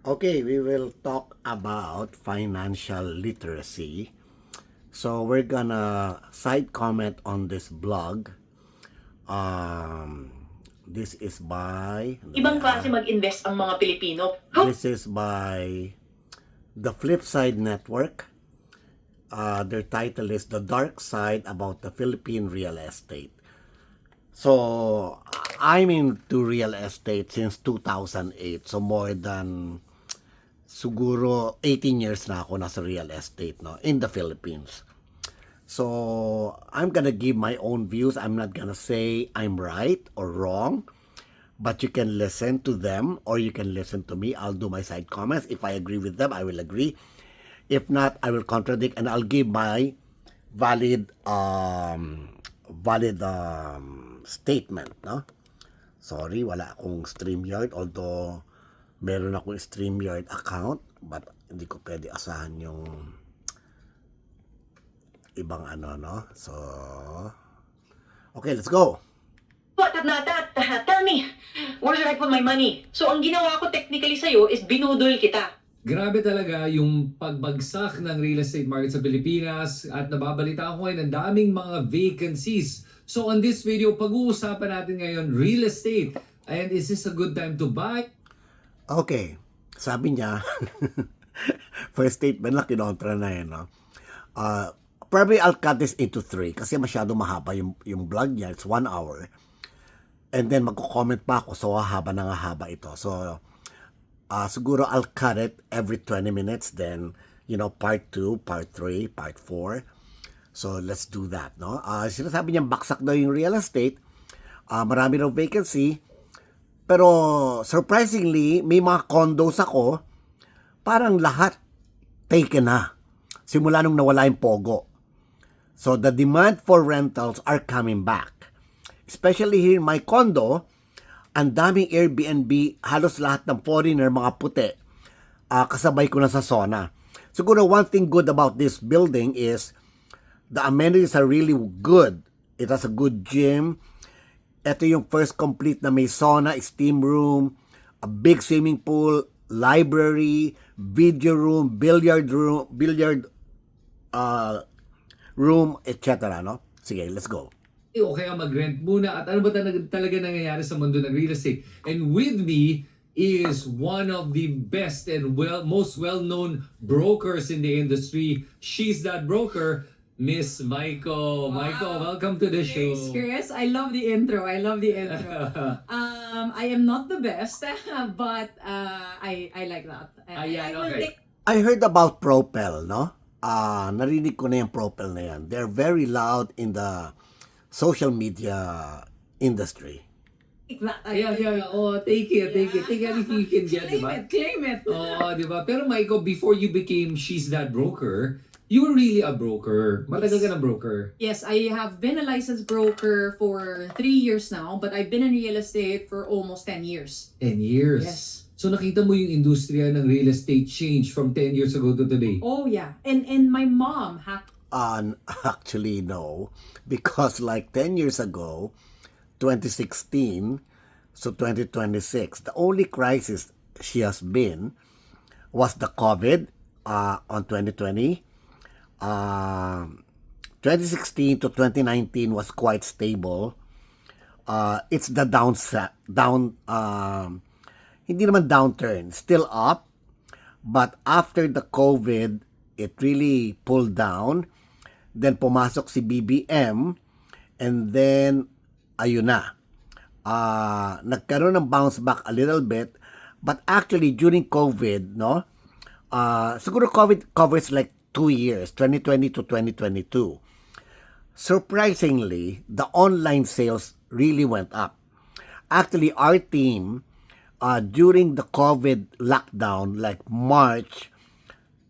Okay, we will talk about financial literacy. So we're gonna side comment on this blog. Um, this is by Ibang klase mag-invest ang mga Pilipino. this is by the Flip Side Network. Their title is The Dark Side About the Philippine Real Estate. So I'm into real estate since 2008. So more than siguro 18 years na ako nasa real estate in the Philippines. So I'm gonna give my own views. I'm not gonna say I'm right or wrong, but you can listen to them or you can listen to me. I'll do my side comments. If I agree with them, I will agree. If not, I will contradict and I'll give my valid statement, no? Sorry, wala akong StreamYard, although meron akong StreamYard account, but hindi ko pwede asahan yung ibang no? So, okay, let's go. What not that? Tell me, where should I put my money? So ang ginawa ko technically sa'yo is binudol kita. Grabe talaga yung pagbagsak ng real estate market sa Pilipinas at nababalita ko ngayon ang daming mga vacancies. So on this video, pag-uusapan natin ngayon real estate. And is this a good time to buy? Okay, sabi niya, first statement lang kinontra na yun, no? Probably I'll cut this into 3 kasi masyado mahaba yung vlog niya. It's 1 hour. And then magko-comment pa ako, so haba na nga haba ito. So, siguro I'll cut it every 20 minutes, then, part 2, part 3, part 4. So, let's do that, no? Sinasabi niyang baksak daw yung real estate. Marami raw vacancy. Pero, surprisingly, may mga condos ako, parang lahat taken na. Simula nung nawala yung Pogo. So, the demand for rentals are coming back. Especially here in my condo, ang daming Airbnb, halos lahat ng foreigner, mga puti, kasabay ko na sa zona. Siguro one thing good about this building is the amenities are really good. It has a good gym. Ito yung first complete na may sauna, steam room, a big swimming pool, library, video room, billiard room, etc. No? Sige, let's go. O kaya mag-rent muna? At ano ba talaga nangyayari sa mundo ng real estate? And with me is one of the best and most well-known brokers in the industry. She's that broker, Miss Maiko. Wow. Maiko, welcome to the show. Thanks, Chris. I love the intro. I am not the best, but I like that. Ayan, I will okay. I heard about Propel, no? Narinig ko na yung Propel na yan. They're very loud in the social media industry. take that. Yeah. Oh, take it. Take everything you can get, di ba? Claim it. Oh, di ba? Pero Maiko, before you became She's That Broker, you were really a broker. Matagal ka na broker. Yes, I have been a licensed broker for 3 years now, but I've been in real estate for almost 10 years. 10 years. Yes. So nakita mo yung industriya ng real estate change from 10 years ago to today. Oh yeah, and my mom Actually, no. Because like 10 years ago, 2016, so 2026, the only crisis she has been was the COVID on 2020. 2016 to 2019 was quite stable. It's the hindi naman downturn, still up. But after the COVID, it really pulled down. Then pumasok si BBM, and then ayun na. Nagkaroon ng bounce back a little bit, but actually during COVID, no? Siguro COVID covers like 2 years, 2020 to 2022. Surprisingly, the online sales really went up. Actually, our team, during the COVID lockdown, like March,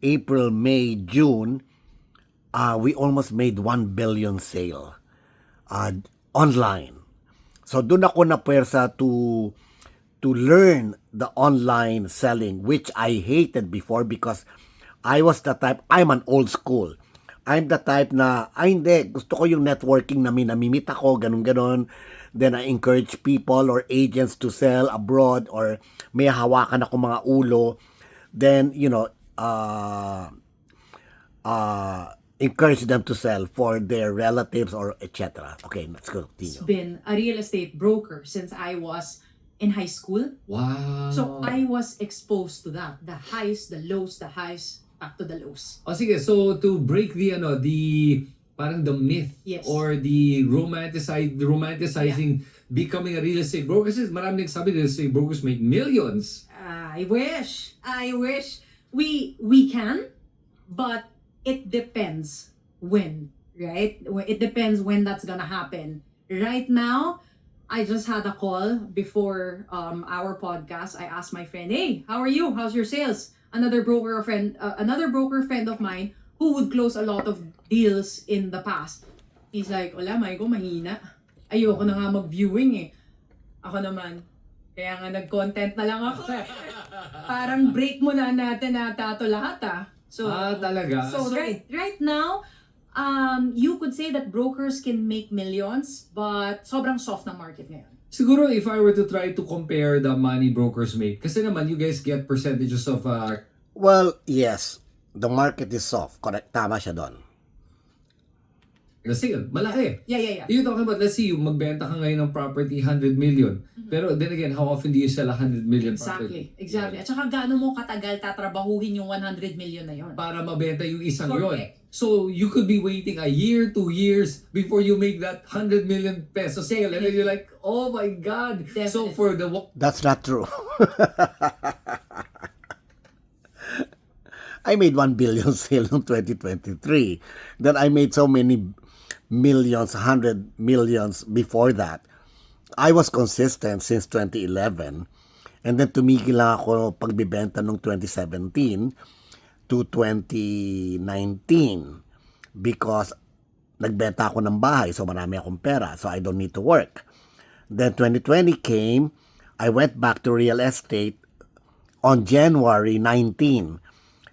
April, May, June, we almost made 1 billion sale online. So doon ako na pwersa to learn the online selling, which I hated before because I was the type, I'm an old school. I'm the type na, hindi, gusto ko yung networking na namimit ako, ganun-ganon. Then I encourage people or agents to sell abroad or may hawakan ako mga ulo. then, encourage them to sell for their relatives or etc. Okay, let's continue. Been a real estate broker since I was in high school. Wow. So I was exposed to that. The highs, the lows, the highs, back to the lows. O sige, so to break the parang the myth Yes. or the romanticizing becoming a real estate broker, kasi marami nagsabi real estate brokers make millions. I wish. We can, but it depends when, right? It depends when that's gonna happen. Right now, I just had a call before our podcast. I asked my friend, "Hey, how are you? How's your sales?" Another broker friend of mine who would close a lot of deals in the past. He's like, "Wala, Maiko, mahina. Ayoko na nga mag-viewing eh." Ako naman, kaya nga nag-content na lang ako. Parang break mo na natin ata ito lahat ah. So, Talaga? so right now, you could say that brokers can make millions, but sobrang soft na market ngayon. Siguro if I were to try to compare the money brokers make, kasi naman you guys get percentages of Well, yes, the market is soft. Correct, tama siya doon. the sale, malaki. Yeah. You're talking about, let's see, yung magbenta ka ngayon ng property, 100 million. Pero then again, how often do you sell 100 million property? Exactly. At saka gaano mo katagal tatrabahuhin yung 100 million na yon? Para mabenta yung isang yon. Correct. So you could be waiting a year, 2 years before you make that 100 million peso sale. And then you're like, oh my God. So Definitely. for That's not true. I made 1 billion sale in 2023. Then I made so many millions, 100 millions before that. I was consistent since 2011. And then tumigil lang ako pagbibenta noong 2017 to 2019 because nagbenta ako ng bahay, so marami akong pera, so I don't need to work. Then 2020 came, I went back to real estate on January 19.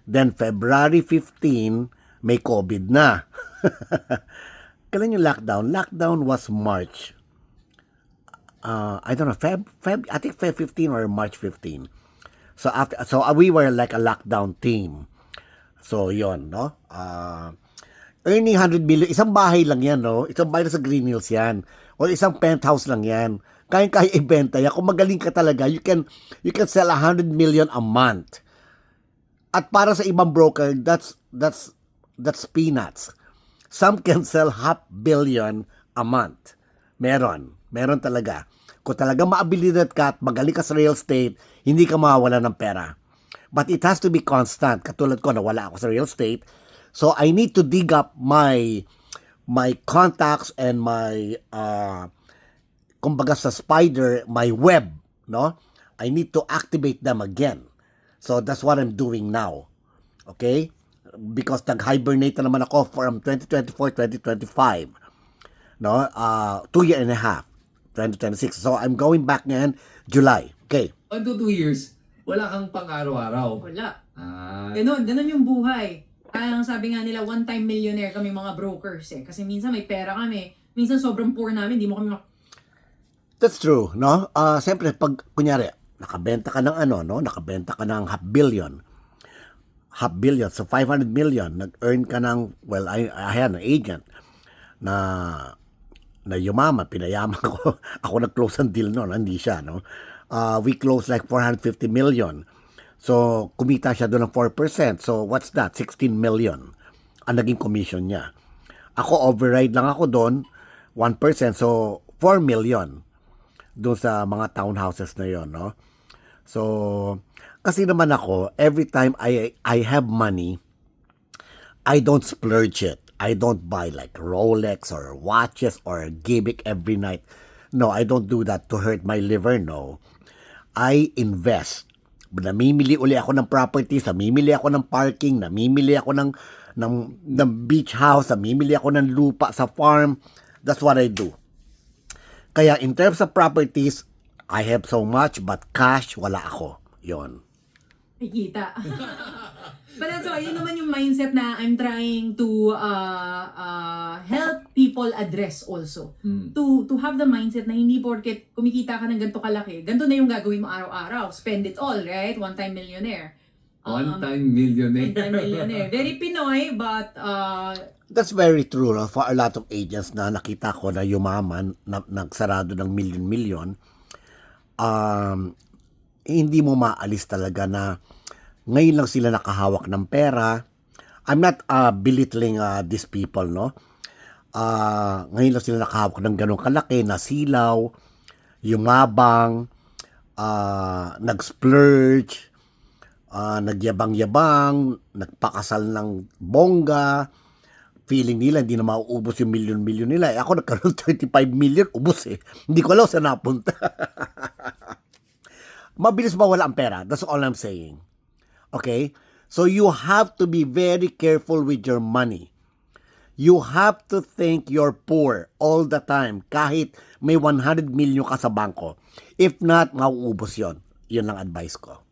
Then February 15, may COVID na. Kailan yung lockdown? Lockdown was March. I don't know, I think Feb 15 or March 15. So we were like a lockdown team. So yon, no? Earning 100 million, isang bahay lang yan, no? Isang bahay sa Green Hills yan. O isang penthouse lang yan. Kaya ibenta yan. Kung magaling ka talaga, you can sell 100 million a month. At para sa ibang broker, that's peanuts. Some can sell 500 million a month. Meron talaga. Kung talaga maabilidad ka at magaling ka sa real estate, hindi ka mawawala ng pera. But it has to be constant. Katulad ko, nawala ako sa real estate. So I need to dig up my contacts and my kumbaga sa spider, my web, no? I need to activate them again. So that's what I'm doing now. Okay? Because nag-hibernate na naman ako from 2024, 2025. No? 2 year and a half. 2026. So I'm going back ngayon, July. Okay. 1 to 2 years, wala kang pang-araw-araw. Wala. Ah, Ganun yung buhay. Kaya sabi nga nila, one-time millionaire kami mga brokers eh. Kasi minsan may pera kami. Minsan sobrang poor namin, di mo kami That's true, no? Siyempre, pag, kunyari, nakabenta ka ng nakabenta ka ng 500 million. 500 million, so 500 million, nag-earn ka ng, well, I had an agent na yumaman, pinayaman ko. Ako nag-close ang deal noon, hindi siya, no? We closed like 450 million. So, kumita siya doon ng 4%. So, what's that? 16 million ang naging commission niya. Ako, override lang ako doon, 1%. So, 4 million doon sa mga townhouses na yon, no? So, kasi naman ako, every time I have money, I don't splurge it. I don't buy like Rolex or watches or gimmick every night. No, I don't do that to hurt my liver, no. I invest. Namimili uli ako ng properties, namimili ako ng parking, namimili ako ng beach house, namimili ako ng lupa sa farm. That's what I do. Kaya in terms of properties, I have so much, but cash, wala ako. Yon. kita. But that's why, yun naman yung mindset na I'm trying to help people address also. To have the mindset na hindi porket kumikita ka ng ganito kalaki, ganito na yung gagawin mo araw-araw. Spend it all, right? One-time millionaire. One-time millionaire. Multi-millionaire. Very Pinoy, but That's very true, no? For a lot of agents na nakita ko na yumaman, na, nagsarado ng million-million, hindi mo maalis talaga na ngayon lang sila nakahawak ng pera. I'm not belittling these people, no? Ngayon lang sila nakahawak ng ganong kalaki na silaw, yumabang, nag-splurge, nagyabang-yabang, nagpakasal ng bongga, feeling nila hindi na mauubos yung million-million nila. Ako nagkaroon 35 million, ubos eh. Hindi ko alam saan napunta. Mabilis mawala ang pera. That's all I'm saying. Okay? So you have to be very careful with your money. You have to think you're poor all the time kahit may 100 million ka sa bangko. If not, mauubos yon. Yun lang advice ko.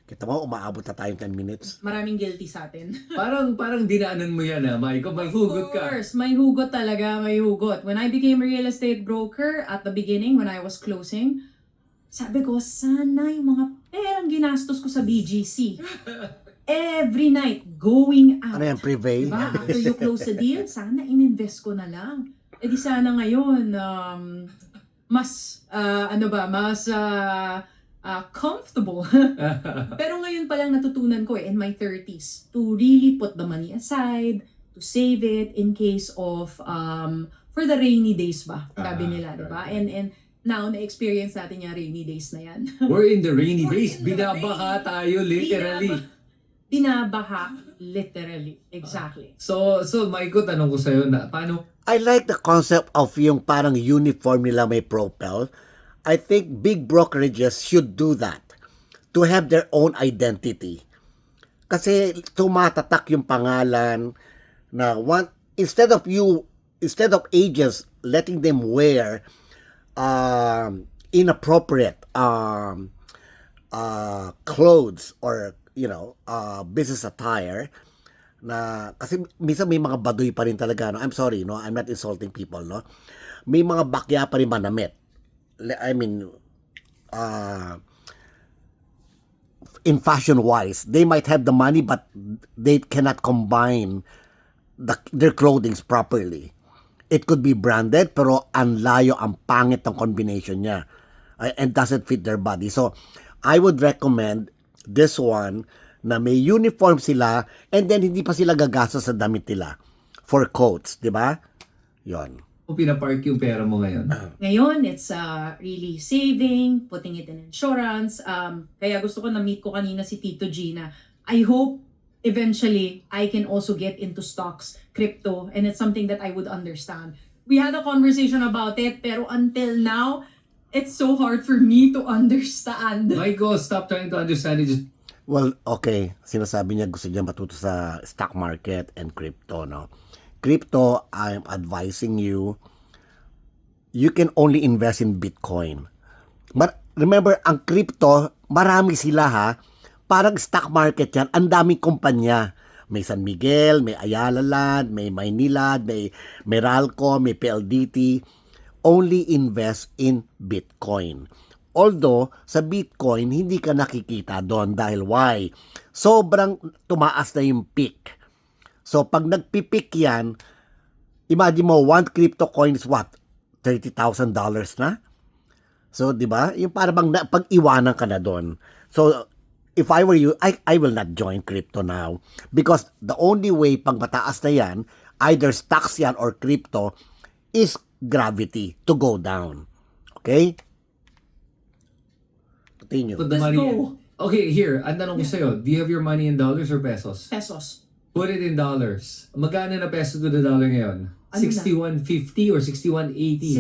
Kita mo, umaabot na tayong 10 minutes. maraming guilty sa atin. Parang dinaanan mo yan Mike. May hugot Of ka. course, may hugot talaga, may hugot. When I became a real estate broker, at the beginning, when I was closing, sabi ko, sana yung mga perang ginastos ko sa BGC. Every night, going out. Ano yan, prevail? Diba? After you close a deal, sana ininvest ko na lang. E di sana ngayon, mas, comfortable. Pero ngayon pa lang natutunan ko in my 30s to really put the money aside, to save it in case of, for the rainy days ba, sabi nila, diba? And now, na-experience natin yung rainy days na yan. We're in the rainy We're days. in the Binabaha tayo literally. Binabaha, literally. Exactly. So Mike, tanong ko sa'yo na, paano? I like the concept of yung parang uniform nila may propel. I think big brokerages should do that to have their own identity. Kasi tumatatak yung pangalan na instead of agents letting them wear inappropriate clothes or business attire na kasi minsan may mga baduy pa rin talaga, no? I'm sorry, no, I'm not insulting people, no, may mga bakya pa rin manamit. I mean, in fashion wise, they might have the money but they cannot combine their clothing properly. It could be branded pero ang layo, ang pangit ng combination niya and doesn't fit their body. So I would recommend this one na may uniform sila and then hindi pa sila gagastos sa damit nila for coats, di ba? Yon. Kung pinapark yung pera mo ngayon? Ngayon, it's really saving, putting it in insurance. Kaya gusto ko na-meet ko kanina si Tito Gina. I hope eventually I can also get into stocks, crypto, and it's something that I would understand. We had a conversation about it, pero until now, it's so hard for me to understand. Michael, stop trying to understand it. Just Well, okay. Sinasabi niya gusto niya matuto sa stock market and crypto, no? Crypto, I'm advising you can only invest in Bitcoin. But remember, ang crypto, marami sila ha. Parang stock market yan. Ang daming kumpanya. May San Miguel, may Ayala Land, may Maynilad, may Meralco, may PLDT. Only invest in Bitcoin. Although, sa Bitcoin, hindi ka nakikita doon dahil why? Sobrang tumaas na yung peak. So, pag nagpipik yan, imagine mo, one crypto coin is what? $30,000 na? So, di ba? Yung parang pag-iwanan ka na doon. So, if I were you, I will not join crypto now. Because the only way pag mataas na yan, either stocks yan or crypto, is gravity to go down. Okay? Continue. put the Let's money go. Okay, here. Ang tanong ko sa'yo, do you have your money in dollars or pesos? Pesos. Put it in dollars. Magkano na peso to the dollar ngayon? Ano na? 61.50 or 61.80?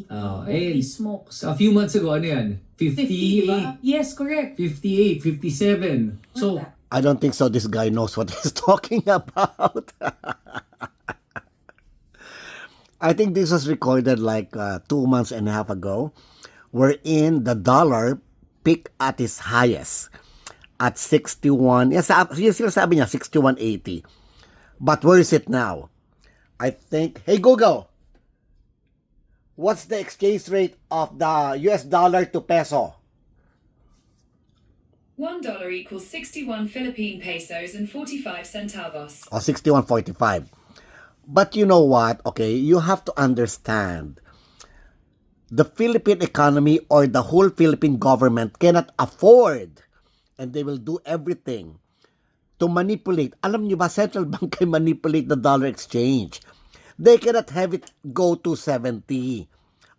61.8. Oh, Holy eh, smokes. A few months ago, ano yan? 50, diba? 58, Yes, correct. 58, 57. So, What's that? I don't think so. This guy knows what he's talking about. I think this was recorded like 2 months and a half ago, wherein the dollar peaked at its highest at 61. Yes, yung sabi niya 61.80. But where is it now? I think. Hey Google, what's the exchange rate of the US dollar to peso? $1 equals 61 Philippine pesos and 45 centavos. O 61.45. But you know what? Okay, you have to understand the Philippine economy or the whole Philippine government cannot afford, and they will do everything to manipulate. Alam niyo ba, central bank can manipulate the dollar exchange. They cannot have it go to 70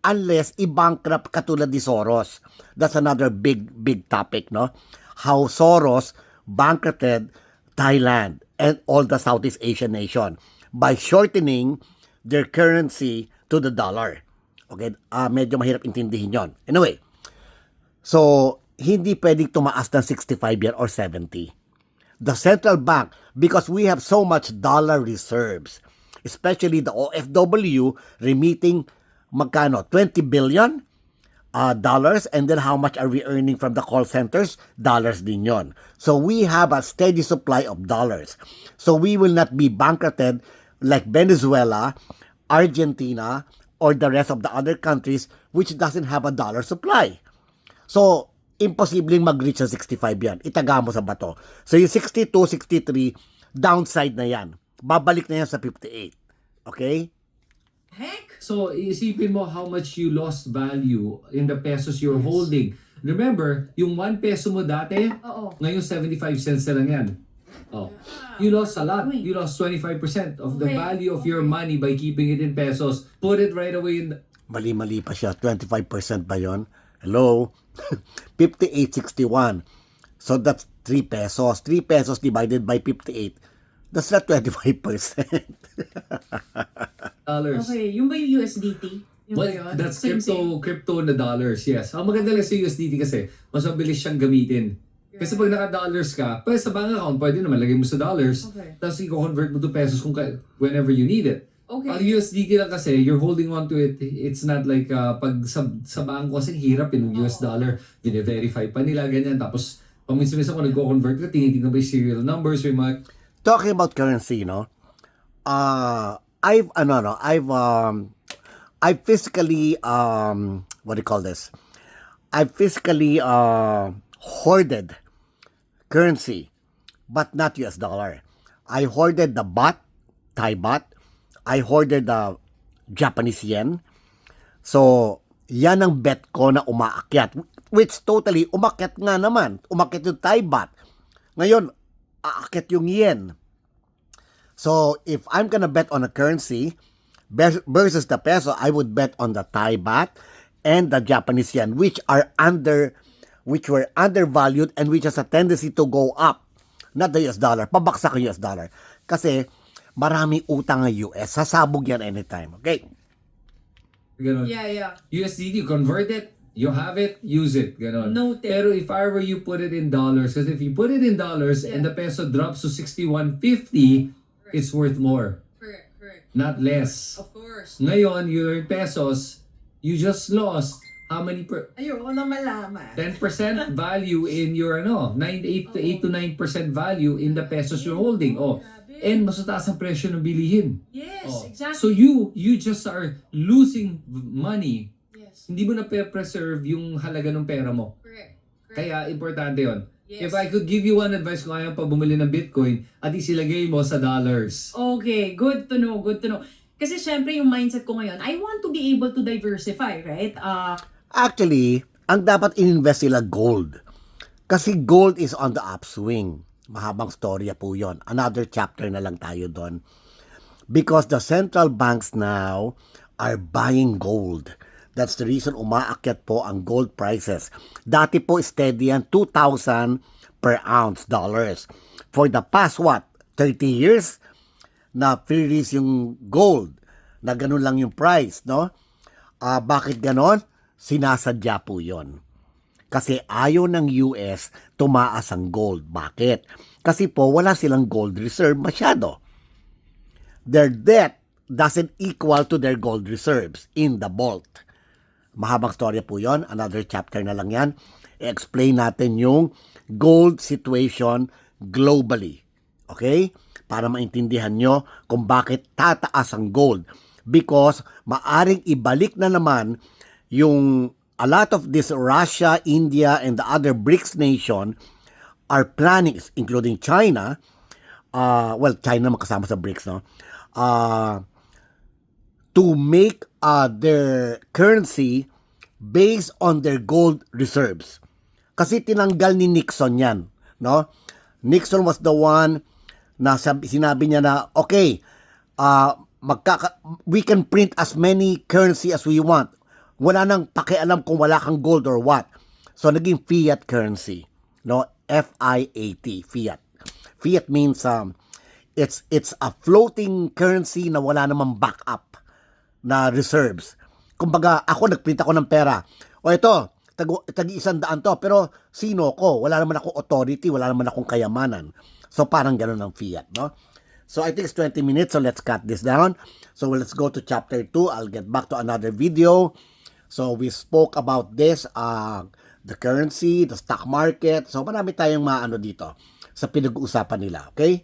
unless i-bankrupt katulad ni Soros. That's another big topic, no? How Soros bankrupted Thailand and all the Southeast Asian nation by shortening their currency to the dollar. Okay, medyo mahirap intindihin yon. Anyway, so hindi pwedeng tumaas ng 65 yan or 70. The central bank, because we have so much dollar reserves, especially the OFW remitting magkano? 20 billion dollars, and then how much are we earning from the call centers? Dollars din yon. So we have a steady supply of dollars. So we will not be bankrupted like Venezuela, Argentina, or the rest of the other countries which doesn't have a dollar supply. So, imposibleng mag-reach sa 65 yan. Itaga mo sa bato. So, yung 62, 63, downside na yan. Babalik na yan sa 58. Okay? Heck? So, isipin mo how much you lost value in the pesos you're holding. Remember, yung 1 peso mo dati, Oo. ngayon 75 cents na lang yan. Oh. You lost a lot. You lost 25% of the Okay. value of your money by keeping it in pesos. Put it right away in the... Mali-mali pa siya. 25% ba yon? Hello? 58.61. So, that's 3 pesos. 3 pesos divided by 58. That's not 25%. dollars. Okay, yung ba yung USDT? Yung ba Well, yun? that's Same, same. crypto na dollars, yes. Ang maganda lang sa USDT kasi, mas mabilis siyang gamitin. Kasi pag naka-dollars ka, pwede sa bank account, pwede naman lagay mo sa dollars. Okay. Tapos i-convert mo to pesos whenever you need it. Okay. Ang USDT lang kasi, you're holding on to it. It's not like pag sa bangko kasi hirap yung US dollar. Bine-verify pa nila, ganyan. Tapos, paminsan-minsan kung nagko-convert ka, tinitingnan ba yung serial numbers, yung mga... Talking about currency, no? I've physically what do you call this? I've physically hoarded currency, but not US dollar. I hoarded the baht, Thai baht. I hoarded the Japanese yen. So, yan ang bet ko na umaakyat. Which totally, umakyat nga naman. Umakyat yung Thai baht. Ngayon, aakyat yung yen. So, if I'm gonna bet on a currency versus the peso, I would bet on the Thai baht and the Japanese yen, which were undervalued and which has a tendency to go up. Not the US dollar. Pabaksak ang US dollar. Kasi, maraming utang ng US. Sasabog yan anytime. Okay? Ganon. Yeah. USDT, you convert it, you have it, use it. Ganon. Noted. Pero if I were you, put it in dollars. Because if you put it in dollars and the peso drops to 61.50, it's worth more, Correct. not less. Of course. Ngayon, you're in pesos, you just lost how many Ayoko na malaman. 10% value in your 8 to 9% value in the pesos you're holding. And mas mataas ang presyo ng bilihin. Yes, exactly. So you just are losing money. Yes. Hindi mo na preserve yung halaga ng pera mo. Correct. Kaya importante yon. Yes. If I could give you one advice kung ayaw pa bumili ng Bitcoin, at least ilagay mo sa dollars. Okay, good to know. Kasi syempre yung mindset ko ngayon, I want to be able to diversify, right? Actually, ang dapat ininvest sila gold. Kasi gold is on the upswing. Mahabang storya po yon. Another chapter na lang tayo doon. Because the central banks now are buying gold. That's the reason umaakyat po ang gold prices. Dati po steady yan, 2,000 per ounce dollars. For the past 30 years na freeze yung gold. Na ganun lang yung price, no? Bakit ganon? Sinasadya po yon. Kasi ayaw ng US tumaas ang gold. Bakit? Kasi po wala silang gold reserve masyado. Their debt doesn't equal to their gold reserves in the vault. Mahabang storya po yon. Another chapter na lang yan. I-explain natin yung gold situation globally. Okay? Para maintindihan nyo kung bakit tataas ang gold. Because maaring ibalik na naman yung a lot of this Russia, India, and the other BRICS nation are planning, including China, well, China makasama sa BRICS, no? To make their currency based on their gold reserves. Kasi tinanggal ni Nixon yan, no? Nixon was the one na sinabi niya na, okay, we can print as many currency as we want. Wala nang pakialam kung wala kang gold or what. So, naging fiat currency, no? F-I-A-T, fiat. Fiat means it's a floating currency na wala namang backup na reserves. Kumbaga, nagprint ako ng pera. O ito, tag-100 to, pero sino ko? Wala naman akong authority, wala naman akong kayamanan. So, parang ganun ang fiat, no? So, I think it's 20 minutes, so let's cut this down. So, let's go to chapter 2. I'll get back to another video. So, we spoke about this, the currency, the stock market. So, marami tayong maano dito sa pinag-uusapan nila, okay?